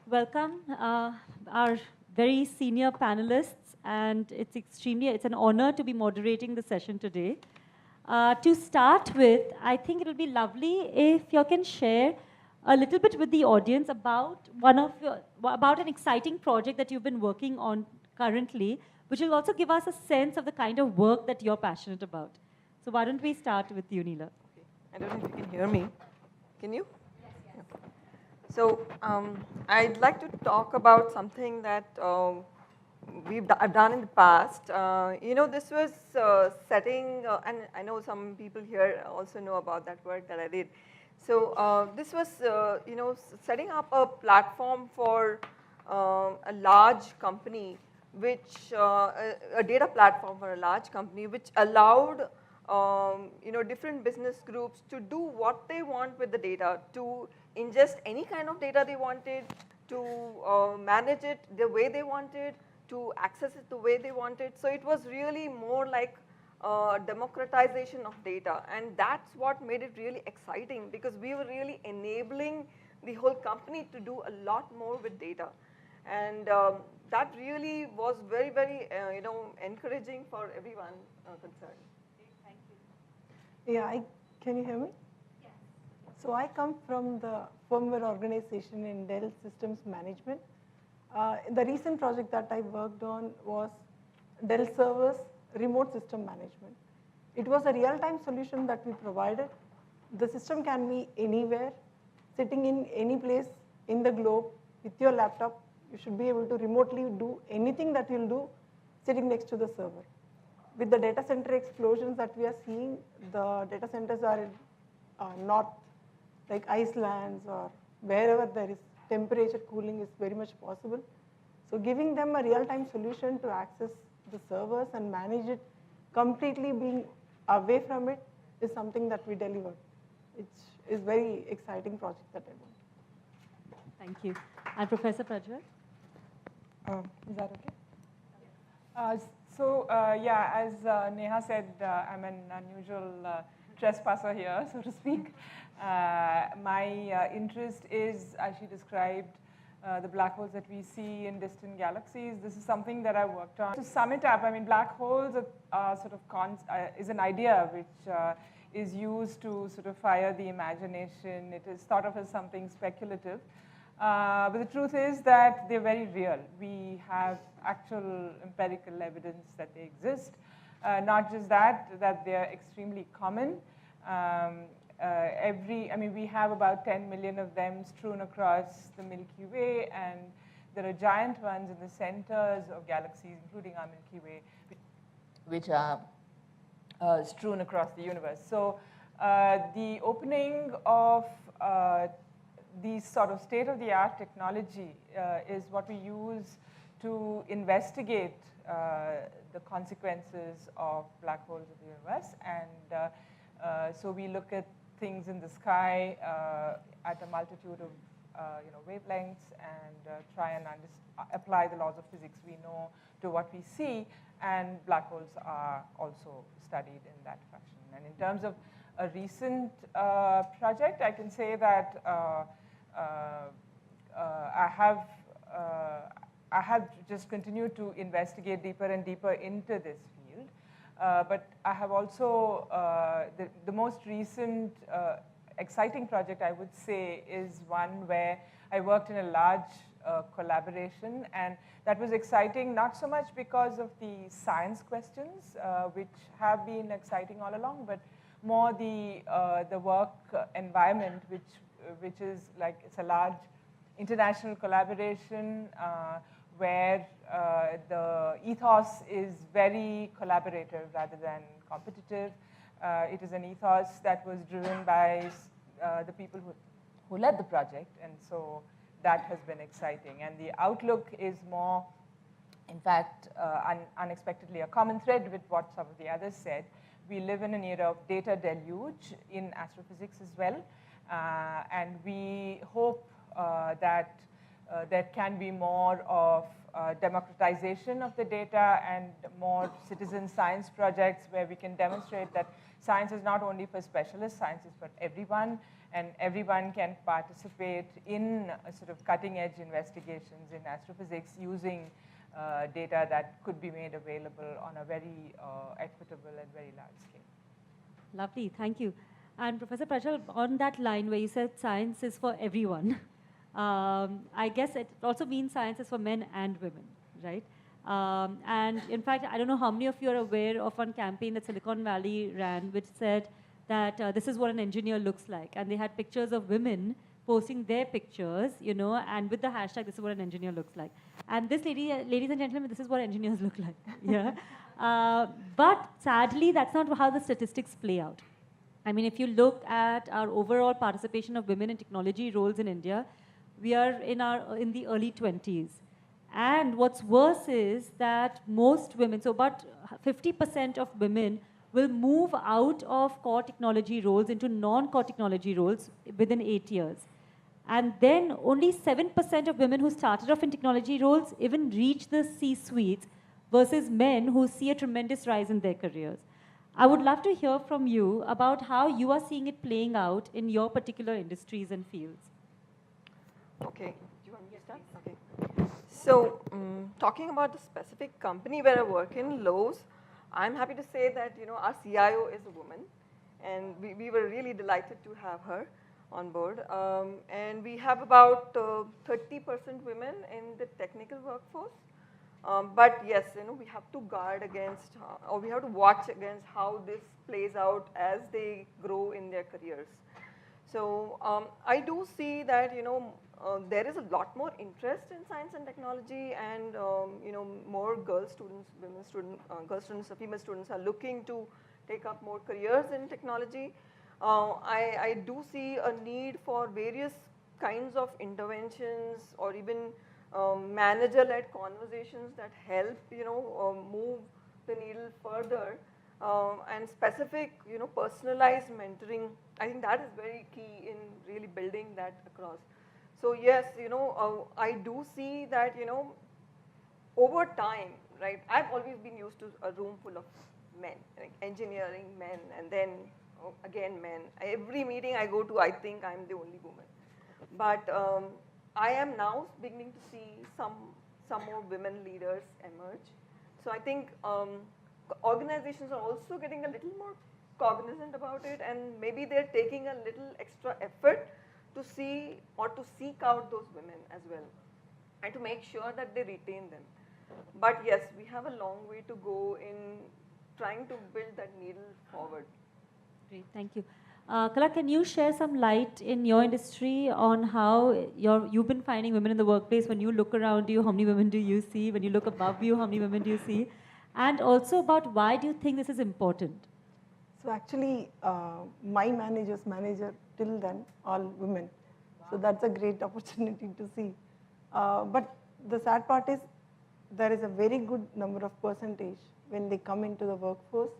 welcome our very senior panelists, and it's an honor to be moderating the session today. To start with, I think it'll be lovely if you can share a little bit with the audience about about an exciting project that you've been working on currently, which will also give us a sense of the kind of work that you're passionate about. So why don't we start with you, Neela? Okay. I don't know if you can hear me. Can you? Yes. Yeah. So I'd like to talk about something that I've done in the past. This was setting, and I know some people here also know about that work that I did. So this was, setting up a platform for a large company, which a data platform for a large company, which allowed different business groups to do what they want with the data, to ingest any kind of data they wanted, to manage it the way they wanted, to access it the way they wanted. So it was really more like democratization of data, and that's what made it really exciting, because we were really enabling the whole company to do a lot more with data. And that really was very, very encouraging for everyone concerned. Yeah, can you hear me? Yes. So I come from the firmware organization in Dell Systems Management. The recent project that I worked on was Dell servers remote system management. It was a real-time solution that we provided. The system can be anywhere, sitting in any place in the globe with your laptop. You should be able to remotely do anything that you'll do sitting next to the server. With the data center explosions that we are seeing, the data centers are in north, like Iceland or wherever there is temperature cooling is very much possible. So giving them a real-time solution to access the servers and manage it, completely being away from it, is something that we delivered. It is very exciting project that I want. Thank you. And Professor Prajval? Is that okay? Yeah, as Neha said, I'm an unusual trespasser here, so to speak. My interest is, as she described, the black holes that we see in distant galaxies. This is something that I worked on. To sum it up, I mean, black holes are sort of is an idea which is used to sort of fire the imagination. It is thought of as something speculative. But the truth is that they're very real. We have actual empirical evidence that they exist. Not just that they're extremely common. We have about 10 million of them strewn across the Milky Way, and there are giant ones in the centers of galaxies, including our Milky Way, which are strewn across the universe. So the opening of these sort of state-of-the-art technology is what we use to investigate the consequences of black holes in the universe. And so we look at things in the sky at a multitude of wavelengths and try and apply the laws of physics we know to what we see. And black holes are also studied in that fashion. And in terms of a recent project, I can say that I have just continued to investigate deeper and deeper into this field. But I have also, the most recent exciting project, I would say, is one where I worked in a large collaboration. And that was exciting, not so much because of the science questions, which have been exciting all along, but more the work environment, which is like, it's a large international collaboration where the ethos is very collaborative rather than competitive. It is an ethos that was driven by the people who led the project, and so that has been exciting. And the outlook is more, in fact, unexpectedly a common thread with what some of the others said. We live in an era of data deluge in astrophysics as well, and we hope that there can be more of democratization of the data and more citizen science projects where we can demonstrate that science is not only for specialists, science is for everyone, and everyone can participate in sort of cutting-edge investigations in astrophysics using data that could be made available on a very equitable and very large scale. Lovely, thank you. And Professor Prajval, on that line where you said science is for everyone, I guess it also means science is for men and women, right? And in fact, I don't know how many of you are aware of one campaign that Silicon Valley ran, which said that this is what an engineer looks like. And they had pictures of women posting their pictures, you know, and with the hashtag, this is what an engineer looks like. And this ladies and gentlemen, this is what engineers look like, yeah? But sadly, that's not how the statistics play out. I mean, if you look at our overall participation of women in technology roles in India, we are in the early 20s. And what's worse is that most women, so about 50% of women will move out of core technology roles into non-core technology roles within 8 years. And then only 7% of women who started off in technology roles even reach the C-suites versus men who see a tremendous rise in their careers. I would love to hear from you about how you are seeing it playing out in your particular industries and fields. Okay, do you want me to start? Okay. So, talking about the specific company where I work in, Lowe's, I'm happy to say that, you know, our CIO is a woman, and we were really delighted to have her on board. And we have about 30% women in the technical workforce. But yes, you know, we have to guard against, or we have to watch against how this plays out as they grow in their careers. So I do see that, you know, there is a lot more interest in science and technology, and you know, more girl students, women students, girl students, female students are looking to take up more careers in technology. I do see a need for various kinds of interventions, or even manager-led conversations that help, you know, move the needle further, and specific, you know, personalized mentoring. I think that is very key in really building that across. So yes, you know, I do see that, you know, over time, right, I've always been used to a room full of men, like engineering men, and then again men. Every meeting I go to, I think I'm the only woman. But I am now beginning to see some more women leaders emerge. So I think organizations are also getting a little more cognizant about it, and maybe they're taking a little extra effort to see or to seek out those women as well, and to make sure that they retain them. But yes, we have a long way to go in trying to build that needle forward. Great, thank you. Kala, can you share some light in your industry on how you've been finding women in the workplace? When you look around you, how many women do you see? When you look above you, how many women do you see? And also about why do you think this is important? So actually, my manager's manager till then, all women. So that's a great opportunity to see. But the sad part is there is a very good number of percentage when they come into the workforce,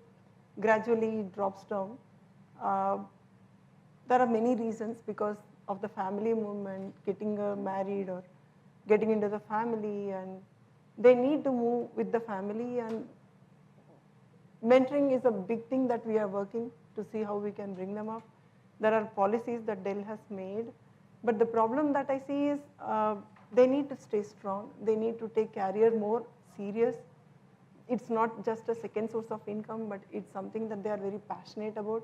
gradually it drops down. There are many reasons because of the family movement, getting married or getting into the family, and they need to move with the family, and mentoring is a big thing that we are working to see how we can bring them up. There are policies that Dell has made, but the problem that I see is they need to stay strong. They need to take career more serious. It's not just a second source of income, but it's something that they are very passionate about.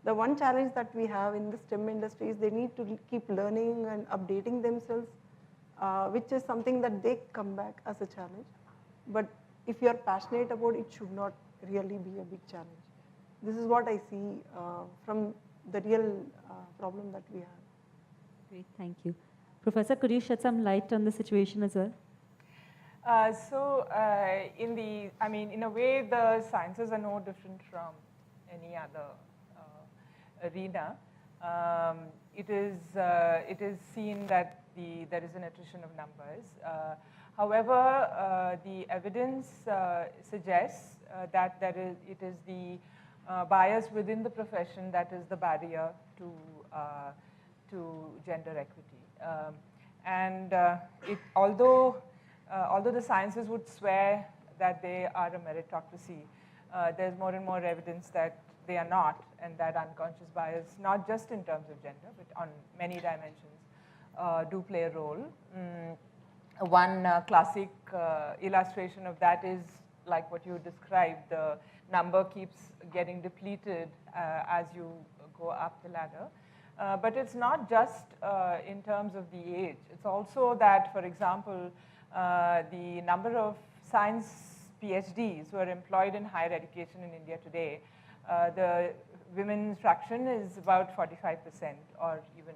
The one challenge that we have in the STEM industry is they need to keep learning and updating themselves, which is something that they come back as a challenge. But if you are passionate about it, should not really be a big challenge. This is what I see from the real problem that we have. Great, thank you. Professor, could you shed some light on the situation as well? In a way, the sciences are no different from any other arena. It is seen that there is an attrition of numbers. However, the evidence suggests that it is the bias within the profession that is the barrier to gender equity. Although the sciences would swear that they are a meritocracy, there's more and more evidence that they are not, and that unconscious bias, not just in terms of gender, but on many dimensions, do play a role. One classic illustration of that is like what you described. The number keeps getting depleted as you go up the ladder. But it's not just in terms of the age. It's also that, for example, the number of science PhDs who are employed in higher education in India today, the women's fraction is about 45% or even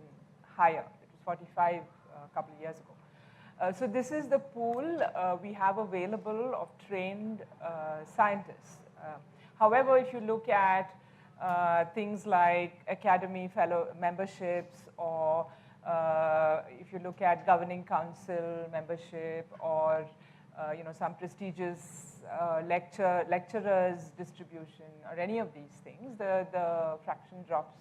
higher. It was 45 a couple of years ago. So this is the pool we have available of trained scientists. However, if you look at things like academy fellow memberships, or if you look at governing council membership, or some prestigious lecturers distribution, or any of these things, the fraction drops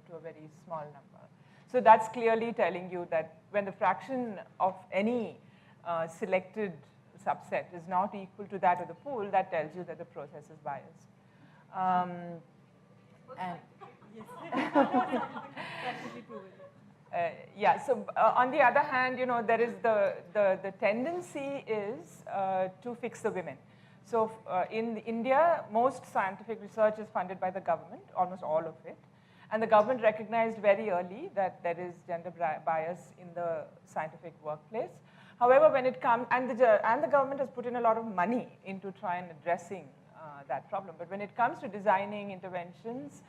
to a very small number. So that's clearly telling you that when the fraction of any selected subset is not equal to that of the pool, that tells you that the process is biased. So on the other hand, there is the tendency is to fix the women. So in India, most scientific research is funded by the government, almost all of it. And the government recognized very early that there is gender bias in the scientific workplace. However, when it comes, and the government has put in a lot of money into trying addressing that problem. But when it comes to designing interventions,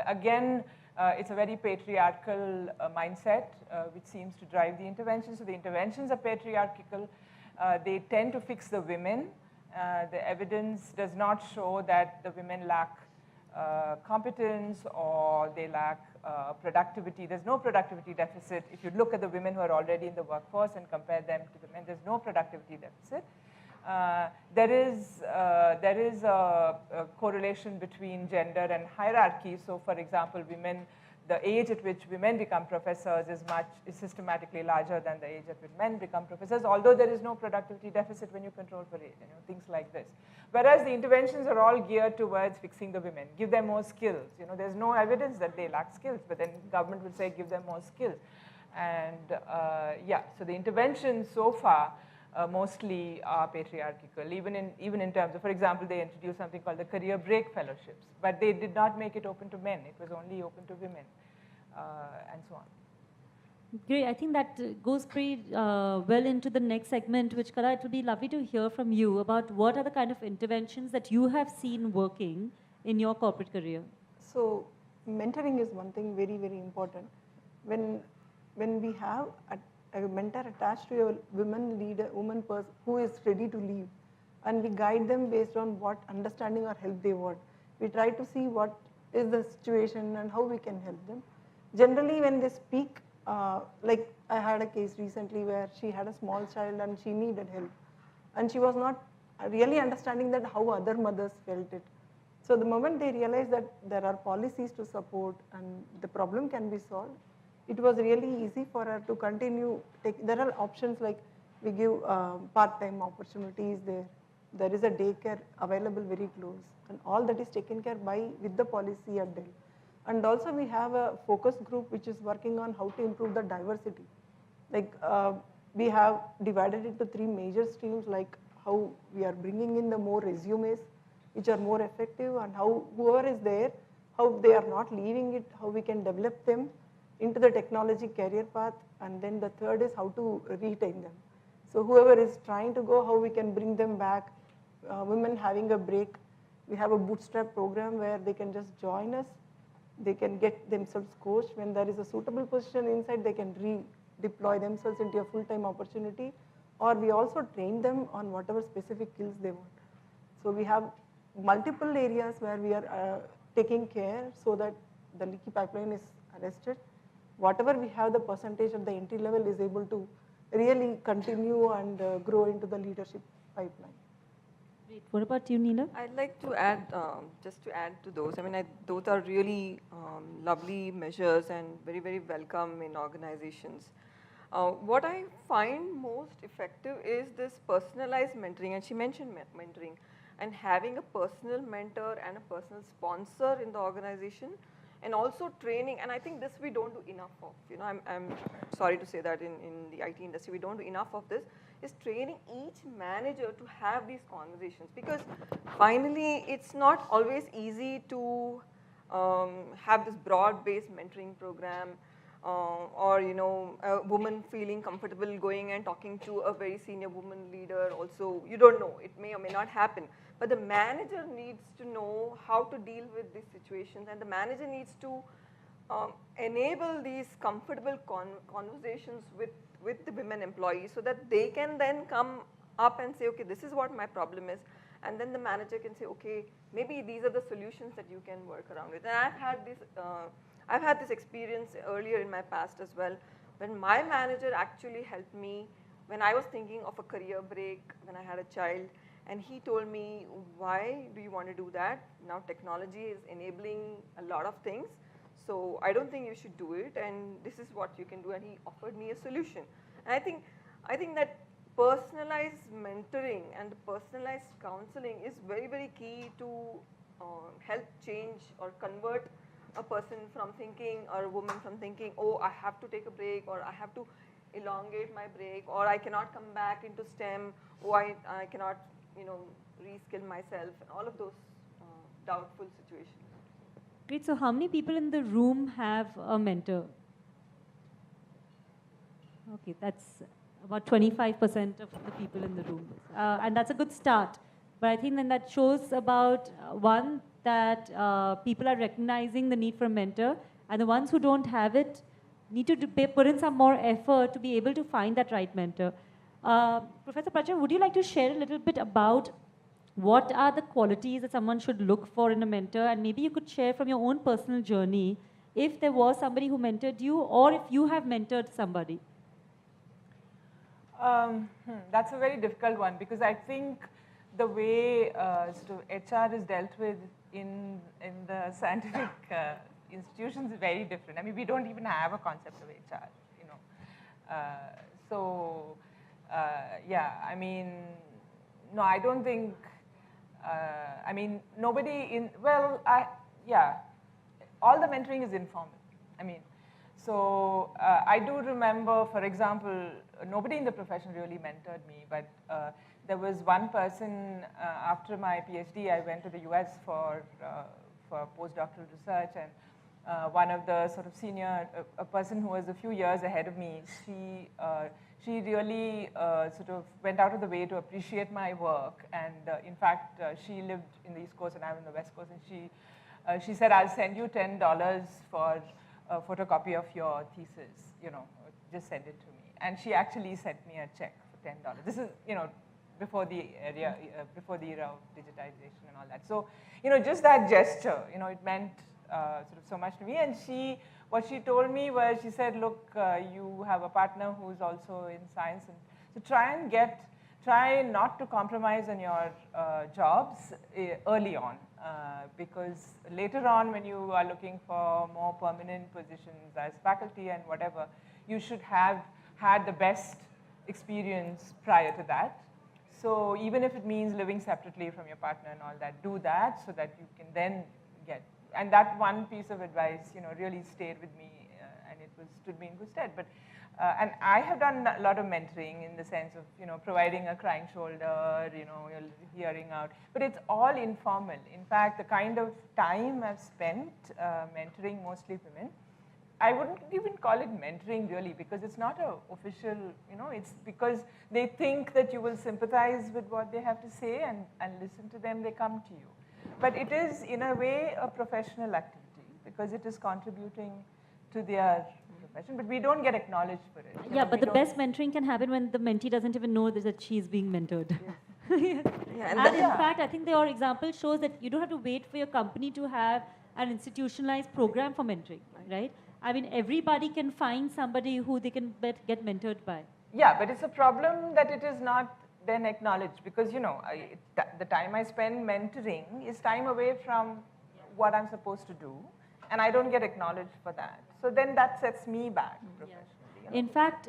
again, it's a very patriarchal mindset which seems to drive the interventions. So the interventions are patriarchal. They tend to fix the women. The evidence does not show that the women lack competence or they lack productivity. There's no productivity deficit. If you look at the women who are already in the workforce and compare them to the men, there's no productivity deficit. There is a correlation between gender and hierarchy. So, for example, the age at which women become professors is systematically larger than the age at which men become professors, although there is no productivity deficit when you control for age, things like this. Whereas the interventions are all geared towards fixing the women, give them more skills. There's no evidence that they lack skills, but then government will say give them more skills. And so the interventions so far mostly are patriarchal, even in terms of, for example, they introduced something called the career break fellowships, but they did not make it open to men. It was only open to women, and so on. Great. I think that goes pretty well into the next segment, which, Kala, it would be lovely to hear from you about what are the kind of interventions that you have seen working in your corporate career. So mentoring is one thing very, very important. When we have a mentor attached to a woman person who is ready to leave, and we guide them based on what understanding or help they want. We try to see what is the situation and how we can help them. Generally, when they speak, like I had a case recently where she had a small child and she needed help, and she was not really understanding that how other mothers felt it. So the moment they realized that there are policies to support and the problem can be solved, it was really easy for her to continue. There are options like we give part-time opportunities there. There is a daycare available very close, and all that is taken care with the policy at Dell. And also we have a focus group which is working on how to improve the diversity. Like we have divided it to 3 major streams, like how we are bringing in the more resumes which are more effective, and how whoever is there, how they are not leaving it, how we can develop them into the technology career path, and then the third is how to retain them. So whoever is trying to go, how we can bring them back. Women having a break, we have a bootstrap program where they can just join us. They can get themselves coached. When there is a suitable position inside, they can redeploy themselves into a full-time opportunity, or we also train them on whatever specific skills they want. So we have multiple areas where we are taking care so that the leaky pipeline is arrested. Whatever we have, the percentage at the entry level is able to really continue and grow into the leadership pipeline. Great. What about you, Neela? I'd like to add, just to add to those, those are really lovely measures and very, very welcome in organizations. What I find most effective is this personalized mentoring, and she mentioned mentoring. and having a personal mentor and a personal sponsor in the organization, and also training. And I think this we don't do enough of. You know, I'm sorry to say that in the IT industry we don't do enough of this, is training each manager to have these conversations, because finally it's not always easy to have this broad-based mentoring program, or you know, a woman feeling comfortable going and talking to a very senior woman leader. Also, you don't know, it may or may not happen, but the manager needs to know how to deal with these situations, and the manager needs to enable these comfortable conversations with the women employees, so that they can then come up and say, okay, this is what my problem is, and then the manager can say, okay, maybe these are the solutions that you can work around with. And I've had this experience earlier in my past as well, when my manager actually helped me when I was thinking of a career break when I had a child, and he told me, why do you want to do that? Now technology is enabling a lot of things, so I don't think you should do it, and this is what you can do, and he offered me a solution. And I think that personalized mentoring and personalized counseling is very, very key to help change or convert a person from thinking, or a woman from thinking, oh, I have to take a break, or I have to elongate my break, or I cannot come back into STEM, or I cannot, you know, reskill myself, and all of those doubtful situations. Great. So how many people in the room have a mentor? Okay, that's about 25% of the people in the room. And that's a good start. But I think then that shows about, one, that people are recognizing the need for a mentor, and the ones who don't have it need to put in some more effort to be able to find that right mentor. Professor Prajval, would you like to share a little bit about what are the qualities that someone should look for in a mentor? And maybe you could share from your own personal journey if there was somebody who mentored you, or if you have mentored somebody. That's a very difficult one, because I think the way HR is dealt with in the scientific institutions is very different. I mean, we don't even have a concept of HR, you know. Yeah, I mean, no, I don't think, I mean, nobody in, well, yeah, all the mentoring is informal. I mean, so I do remember, for example, nobody in the profession really mentored me, but there was one person after my PhD, I went to the US for postdoctoral research, and one of the sort of senior, a person who was a few years ahead of me, she really sort of went out of the way to appreciate my work, and in fact, she lived in the East Coast and I'm in the West Coast, and she said, I'll send you $10 for a photocopy of your thesis, you know, just send it to me. And she actually sent me a check for $10. This is, you know, before the era of digitization and all that. So, you know, just that gesture, you know, it meant sort of so much to me. And what she told me was, she said, look, you have a partner who's also in science, and so try not to compromise on your jobs early on, because later on when you are looking for more permanent positions as faculty and whatever, you should have had the best experience prior to that. So even if it means living separately from your partner and all that, do that so that you can then get, and that one piece of advice, you know, really stayed with me, and it stood me in good stead. But and I have done a lot of mentoring in the sense of, you know, providing a crying shoulder, you know, hearing out, but it's all informal. In fact, the kind of time I've spent mentoring mostly women, I wouldn't even call it mentoring really, because it's not an official, you know, it's because they think that you will sympathize with what they have to say and listen to them, they come to you. But it is, in a way, a professional activity, because it is contributing to their profession, but we don't get acknowledged for it. Yeah, but the best mentoring can happen when the mentee doesn't even know that she's being mentored. Yeah. And in fact, I think your example shows that you don't have to wait for your company to have an institutionalized program for mentoring, right? I mean, everybody can find somebody who they can get mentored by. Yeah, but it's a problem that it is not then acknowledged, because, you know, the time I spend mentoring is time away from what I'm supposed to do, and I don't get acknowledged for that. So then that sets me back professionally. You know? In fact,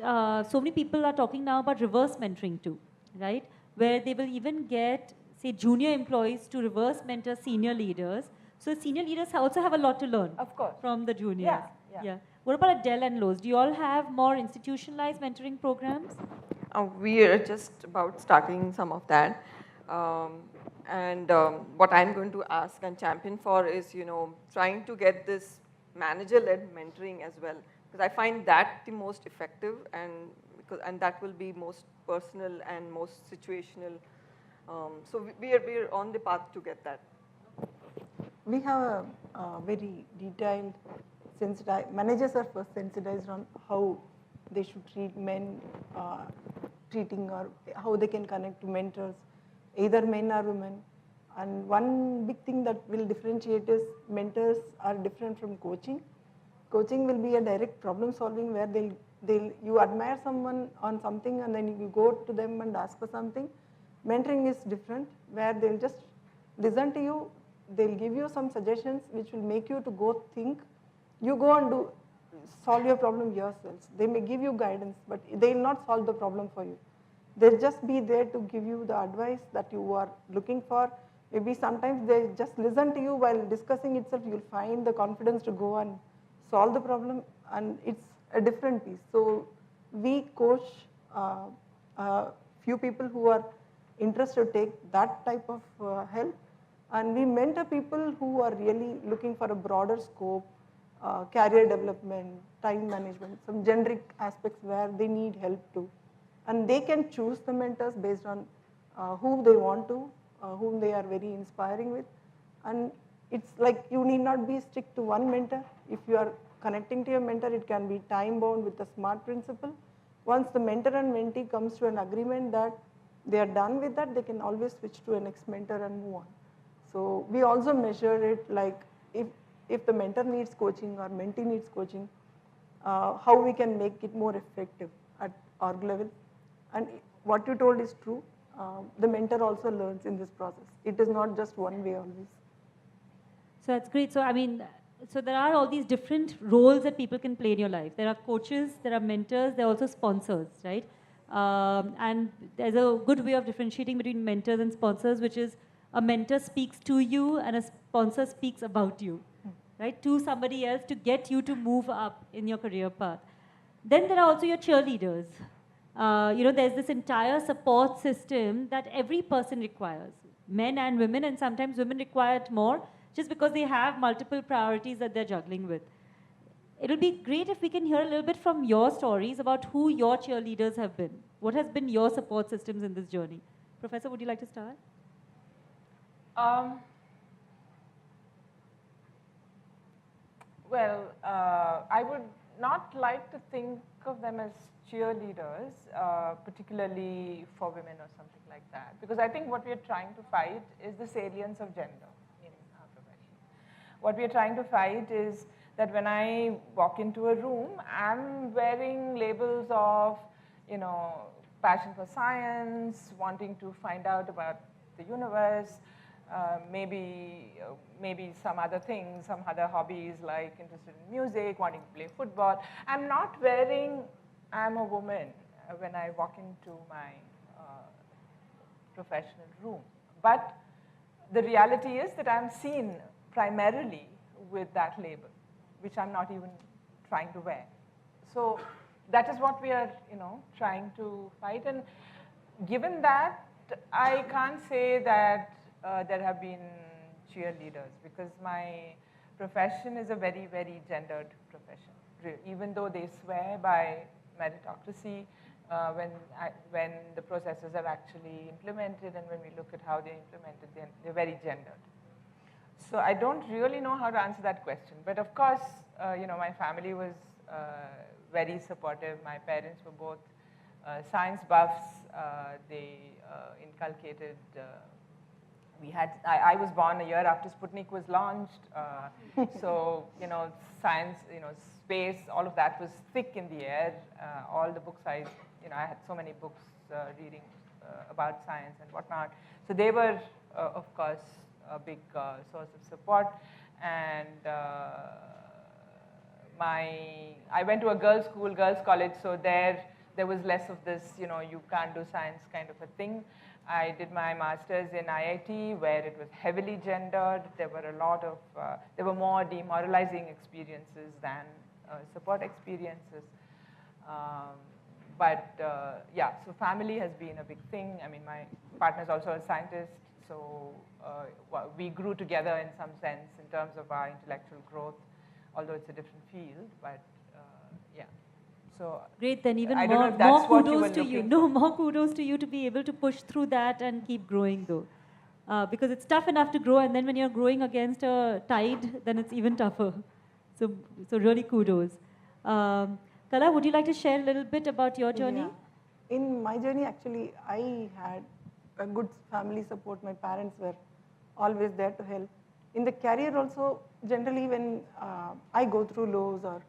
so many people are talking now about reverse mentoring too, right? Where they will even get say, junior employees to reverse mentor senior leaders. So senior leaders also have a lot to learn Of course. from the juniors. Yeah. What about at Dell and Lowe's? Do you all have more institutionalized mentoring programs? We are just about starting some of that. What I'm going to ask and champion for is, trying to get this manager-led mentoring as well, because I find that the most effective, and that will be most personal and most situational. So we're on the path to get that. We have a very detailed managers are first sensitized on how they should treat men, treating or how they can connect to mentors, either men or women. And one big thing that will differentiate is mentors are different from coaching. Coaching will be a direct problem solving where you admire someone on something and then you go to them and ask for something. Mentoring is different, where they'll just listen to you, they'll give you some suggestions which will make you to go think. You go and solve your problem yourselves. They may give you guidance, but they will not solve the problem for you. They'll just be there to give you the advice that you are looking for. Maybe sometimes they just listen to you while discussing itself, you'll find the confidence to go and solve the problem, and it's a different piece. So we coach a few people who are interested to take that type of help, and we mentor people who are really looking for a broader scope, career development, time management, some generic aspects where they need help too. And they can choose the mentors based on who they want to, whom they are very inspiring with. And it's like you need not be strict to one mentor. If you are connecting to your mentor, it can be time bound with the SMART principle. Once the mentor and mentee comes to an agreement that they are done with that, they can always switch to a next mentor and move on. So we also measure it like if the mentor needs coaching or mentee needs coaching, how we can make it more effective at org level. And what you told is true. The mentor also learns in this process. It is not just one way always. So that's great. So so there are all these different roles that people can play in your life. There are coaches, there are mentors, there are also sponsors, right? And there's a good way of differentiating between mentors and sponsors, which is a mentor speaks to you and a sponsor speaks about you, right? To somebody else to get you to move up in your career path. Then there are also your cheerleaders. There's this entire support system that every person requires, men and women, and sometimes women require it more just because they have multiple priorities that they're juggling with. It'll be great if we can hear a little bit from your stories about who your cheerleaders have been. What has been your support systems in this journey? Professor, would you like to start? I would not like to think of them as cheerleaders, particularly for women or something like that, because I think what we are trying to fight is the salience of gender in our profession. What we are trying to fight is that when I walk into a room, I'm wearing labels of, passion for science, wanting to find out about the universe, maybe some other things, some other hobbies like interested in music, wanting to play football. I'm not wearing I'm a woman when I walk into my professional room. But the reality is that I'm seen primarily with that label, which I'm not even trying to wear. So that is what we are, trying to fight. And given that, I can't say that there have been cheerleaders, because my profession is a very, very gendered profession. Even though they swear by meritocracy, when the processes are actually implemented and when we look at how they're implemented, they're very gendered. So I don't really know how to answer that question. But of course, my family was very supportive. My parents were both science buffs. They inculcated I was born a year after Sputnik was launched, so science, space, all of that was thick in the air. All the books I had so many books reading about science and whatnot. So they were, of course, a big source of support. And I went to a girls' school, girls' college, so there was less of this, you can't do science kind of a thing. I did my master's in IIT where it was heavily gendered. There were a lot of, there were more demoralizing experiences than support experiences. Yeah, so family has been a big thing. I mean, my partner's also a scientist, so we grew together in some sense in terms of our intellectual growth, although it's a different field, but yeah. So great, then even I don't know if more that's what you were kudos to you. looking No, for. more kudos to you to be able to push through that and keep growing though. Because it's tough enough to grow, and then when you're growing against a tide, then it's even tougher. So really kudos. Kala, would you like to share a little bit about your journey? Yeah. In my journey, actually, I had a good family support. My parents were always there to help. In the career also, generally when I go through lows or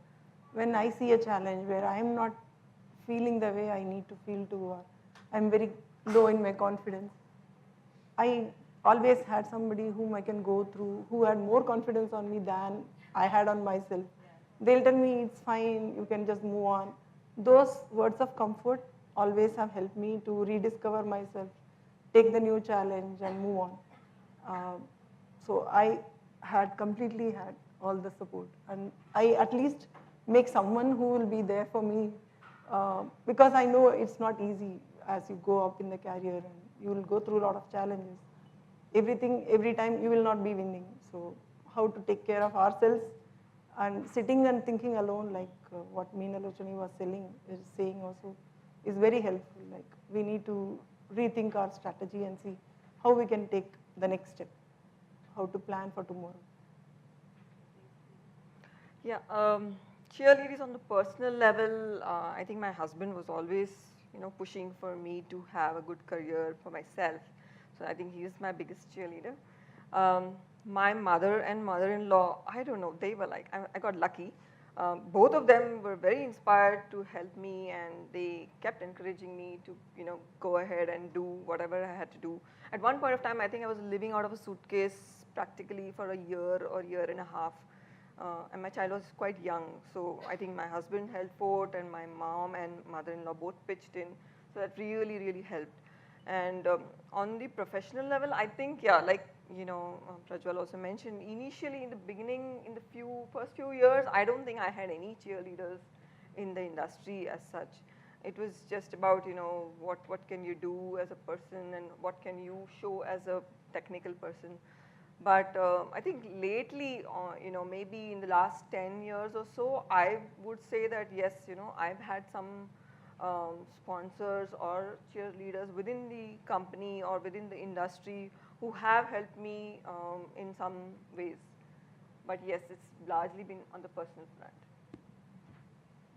when I see a challenge where I am not feeling the way I need to feel to, or I'm very low in my confidence, I always had somebody whom I can go through, who had more confidence on me than I had on myself. They'll tell me, it's fine, you can just move on. Those words of comfort always have helped me to rediscover myself, take the new challenge and move on. So I had completely had all the support, and I at least make someone who will be there for me, because I know it's not easy as you go up in the career, and you will go through a lot of challenges. Every time you will not be winning. So how to take care of ourselves, and sitting and thinking alone, like what Meena Lochani was saying also, is very helpful. Like we need to rethink our strategy and see how we can take the next step, how to plan for tomorrow. Yeah, cheerleaders on the personal level, I think my husband was always, pushing for me to have a good career for myself. So I think he is my biggest cheerleader. My mother and mother-in-law, I don't know, they were like, I got lucky. Both of them were very inspired to help me, and they kept encouraging me to, go ahead and do whatever I had to do. At one point of time, I think I was living out of a suitcase practically for a year or year and a half. And my child was quite young, so I think my husband held fort, and my mom and mother-in-law both pitched in, so that really, really helped. And on the professional level, I think, yeah, like, Prajwal also mentioned, initially in the beginning, in the first few years, I don't think I had any cheerleaders in the industry as such. It was just about, what can you do as a person, and what can you show as a technical person. But I think lately, maybe in the last 10 years or so, I would say that yes, I've had some sponsors or cheerleaders within the company or within the industry who have helped me in some ways. But yes, it's largely been on the personal front.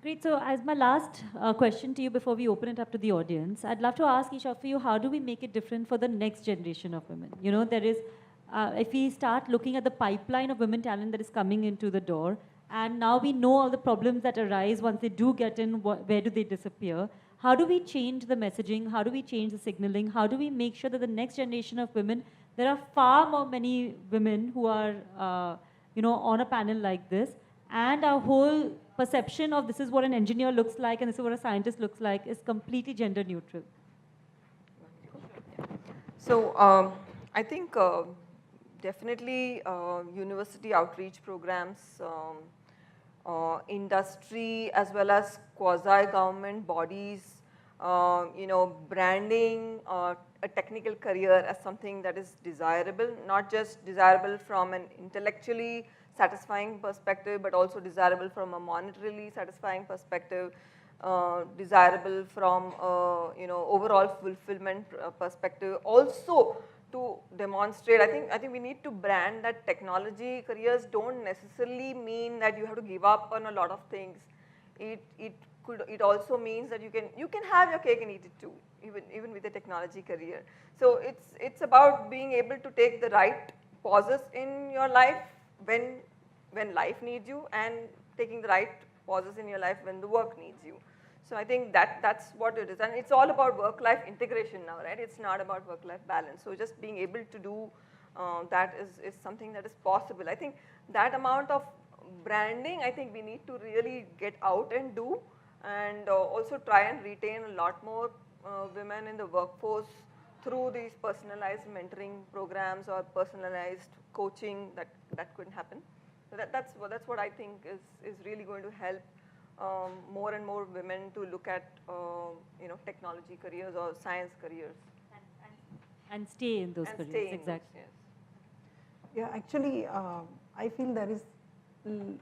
Great. So as my last question to you before we open it up to the audience, I'd love to ask each of you, how do we make it different for the next generation of women? There is, if we start looking at the pipeline of women talent that is coming into the door, and now we know all the problems that arise once they do get in, where do they disappear? How do we change the messaging? How do we change the signaling? How do we make sure that the next generation of women, there are far more many women who are, on a panel like this, and our whole perception of this is what an engineer looks like and this is what a scientist looks like is completely gender neutral. So I think definitely university outreach programs, industry as well as quasi-government bodies, branding a technical career as something that is desirable, not just desirable from an intellectually satisfying perspective, but also desirable from a monetarily satisfying perspective, desirable from overall fulfillment perspective. Also, to demonstrate, I think we need to brand that technology careers don't necessarily mean that you have to give up on a lot of things. It also means that you can have your cake and eat it too, even with a technology career. So it's about being able to take the right pauses in your life when life needs you, and taking the right pauses in your life when the work needs you. So I think that's what it is, and it's all about work-life integration now, right? It's not about work-life balance. So just being able to do that is something that is possible. I think that amount of branding, I think we need to really get out and do, and also try and retain a lot more women in the workforce through these personalized mentoring programs or personalized coaching that could happen. So that's what I think is really going to help more and more women to look at technology careers or science careers. And stay in those careers, Stay in exactly. those, yes. Yeah, actually, I feel there is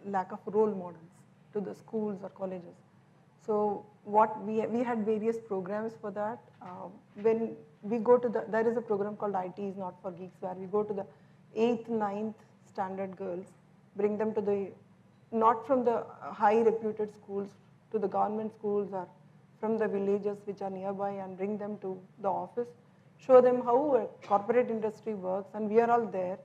lack of role models to the schools or colleges. So what we had various programs for that. When we go to there is a program called IT is Not for Geeks, where we go to the 8th, 9th standard girls, bring them to not from the high reputed schools to the government schools or from the villages which are nearby, and bring them to the office, show them how a corporate industry works, and we are all there.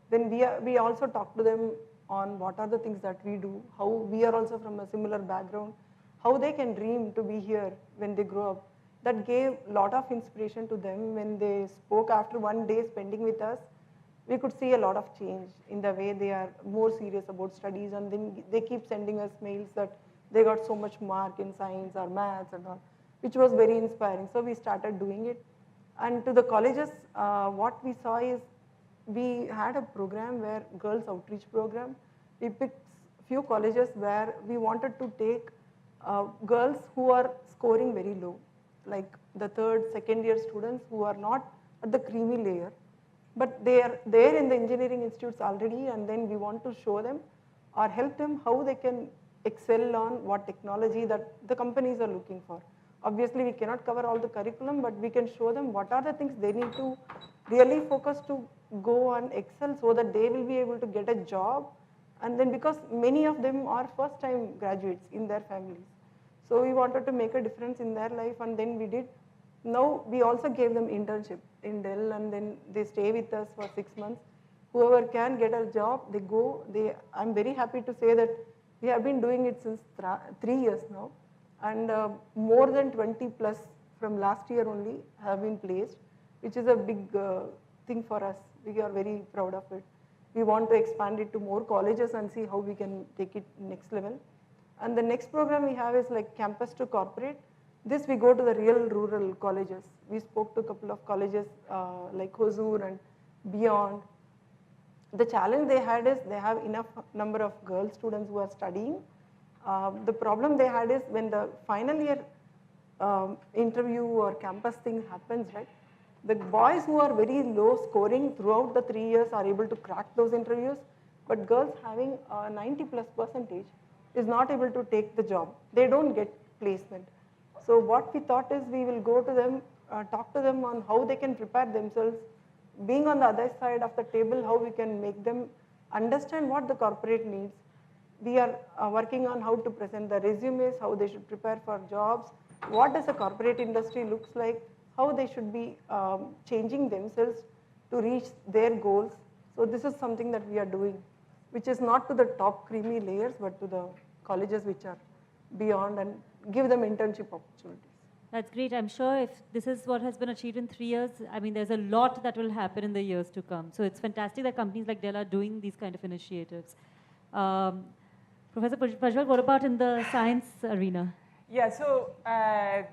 Then we also talk to them on what are the things that we do, how we are also from a similar background, how they can dream to be here when they grow up. That gave a lot of inspiration to them. When they spoke after one day spending with us, we could see a lot of change in the way they are more serious about studies, and then they keep sending us mails that they got so much mark in science or maths and all, which was very inspiring. So we started doing it. And to the colleges, what we saw is we had a program where girls outreach program. We picked few colleges where we wanted to take girls who are scoring very low, like the third, second year students who are not at the creamy layer, but they are there in the engineering institutes already, and then we want to show them or help them how they can excel on what technology that the companies are looking for. Obviously, we cannot cover all the curriculum, but we can show them what are the things they need to really focus to go and excel, so that they will be able to get a job. And then, because many of them are first time graduates in their families, so we wanted to make a difference in their life, and then we did. Now we also gave them internship in Dell, and then they stay with us for 6 months. Whoever can get a job, they go. I'm very happy to say that we have been doing it since 3 years now, and more than 20 plus from last year only have been placed, which is a big thing for us. We are very proud of it. We want to expand it to more colleges and see how we can take it next level. And the next program we have is like campus to corporate. This we go to the real rural colleges. We spoke to a couple of colleges like Hosur and beyond. The challenge they had is they have enough number of girl students who are studying. The problem they had is when the final year interview or campus thing happens, right? The boys who are very low scoring throughout the 3 years are able to crack those interviews, but girls having 90+% is not able to take the job. They don't get placement. So what we thought is we will go to them, talk to them on how they can prepare themselves, being on the other side of the table, how we can make them understand what the corporate needs. We are working on how to present the resumes, how they should prepare for jobs, what does a corporate industry looks like, how they should be changing themselves to reach their goals. So this is something that we are doing, which is not to the top creamy layers, but to the colleges which are beyond, and give them internship opportunities. That's great. I'm sure if this is what has been achieved in 3 years, I mean, there's a lot that will happen in the years to come. So it's fantastic that companies like Dell are doing these kind of initiatives. Professor Prajval, what about in the science arena? Yeah, so I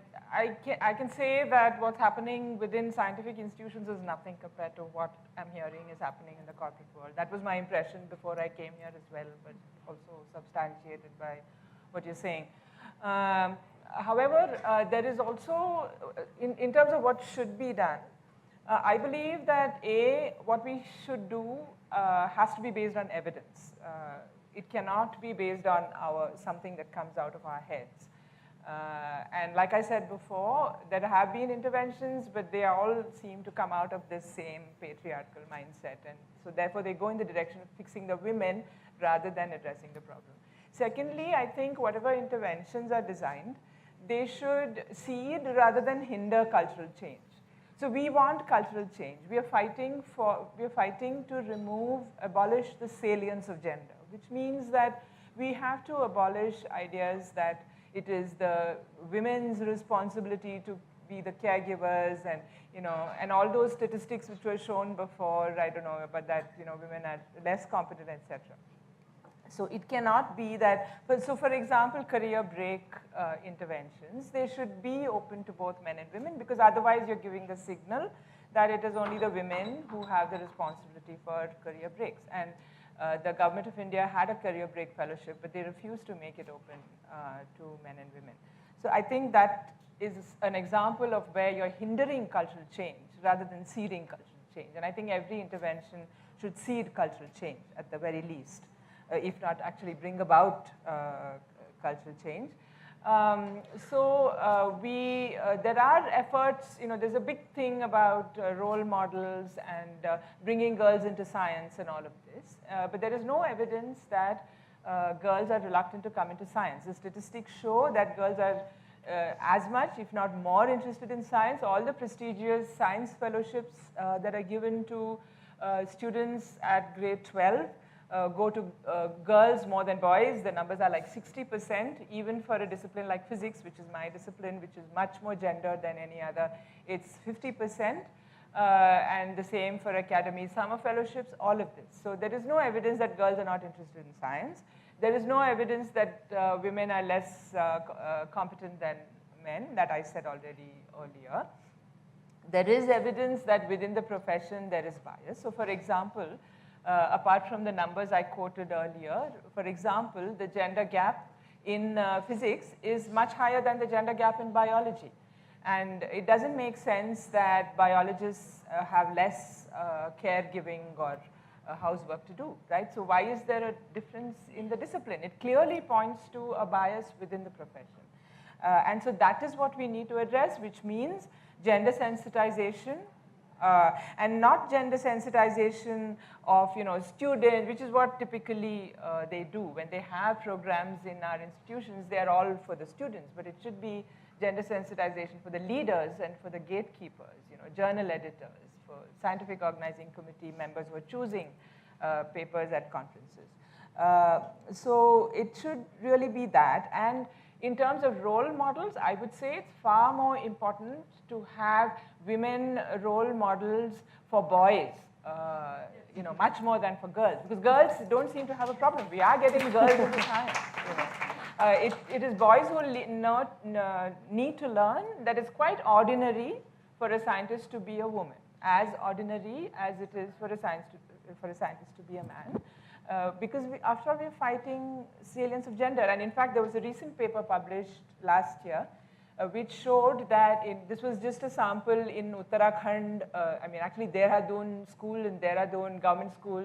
can say that what's happening within scientific institutions is nothing compared to what I'm hearing is happening in the corporate world. That was my impression before I came here as well, but also substantiated by what you're saying. However, there is also, in terms of what should be done, I believe that what we should do has to be based on evidence. It cannot be based on something that comes out of our heads. And like I said before, there have been interventions, but they all seem to come out of this same patriarchal mindset. And so therefore, they go in the direction of fixing the women rather than addressing the problem. Secondly, I think whatever interventions are designed, they should seed rather than hinder cultural change. So we want cultural change. We are fighting to abolish the salience of gender, which means that we have to abolish ideas that it is the women's responsibility to be the caregivers, and and all those statistics which were shown before. I don't know, but that women are less competent, etc. So it cannot be that. So for example, career break interventions, they should be open to both men and women, because otherwise you're giving the signal that it is only the women who have the responsibility for career breaks. And the government of India had a career break fellowship, but they refused to make it open to men and women. So I think that is an example of where you're hindering cultural change rather than seeding cultural change. And I think every intervention should seed cultural change at the very least, if not actually bring about cultural change. There are efforts, there's a big thing about role models and bringing girls into science and all of this, but there is no evidence that girls are reluctant to come into science. The statistics show that girls are as much, if not more, interested in science. All the prestigious science fellowships that are given to students at grade 12 go to girls more than boys. The numbers are like 60%, even for a discipline like physics, which is my discipline, which is much more gendered than any other. It's 50%, and the same for academy, summer fellowships, all of this. So there is no evidence that girls are not interested in science. There is no evidence that women are less competent than men, that I said already earlier. There is evidence that within the profession there is bias. So for example, apart from the numbers I quoted earlier, for example, the gender gap in physics is much higher than the gender gap in biology. And it doesn't make sense that biologists have less caregiving or housework to do, right? So why is there a difference in the discipline? It clearly points to a bias within the profession. And so that is what we need to address, which means gender sensitization, and not gender sensitization of students, which is what typically they do. When they have programs in our institutions, they are all for the students, but it should be gender sensitization for the leaders and for the gatekeepers, journal editors, for scientific organizing committee members who are choosing papers at conferences. So it should really be that. And in terms of role models, I would say it's far more important to have women role models for boys, much more than for girls, because girls don't seem to have a problem. We are getting girls into science. It is boys who need to learn that it's quite ordinary for a scientist to be a woman, as ordinary as it is for a scientist to be a man. Because after all, we're fighting salience of gender. And in fact, there was a recent paper published last year which showed that this was just a sample in Uttarakhand, actually Dehradun school, in Dehradun government school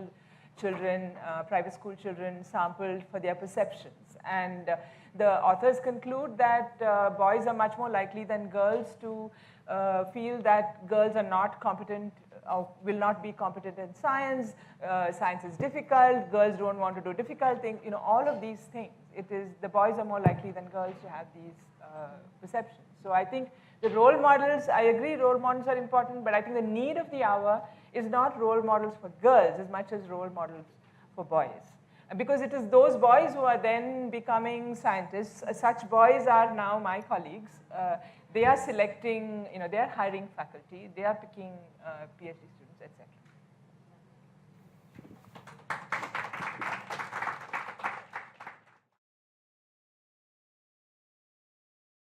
children, private school children sampled for their perceptions. And the authors conclude that boys are much more likely than girls to feel that girls are not competent or will not be competent in science, science is difficult, girls don't want to do difficult things, all of these things. It is, the boys are more likely than girls to have these perceptions. So I think the role models, I agree role models are important, but I think the need of the hour is not role models for girls as much as role models for boys. And because it is those boys who are then becoming scientists. Such boys are now my colleagues. They are selecting, they are hiring faculty, they are picking PhD students, etc.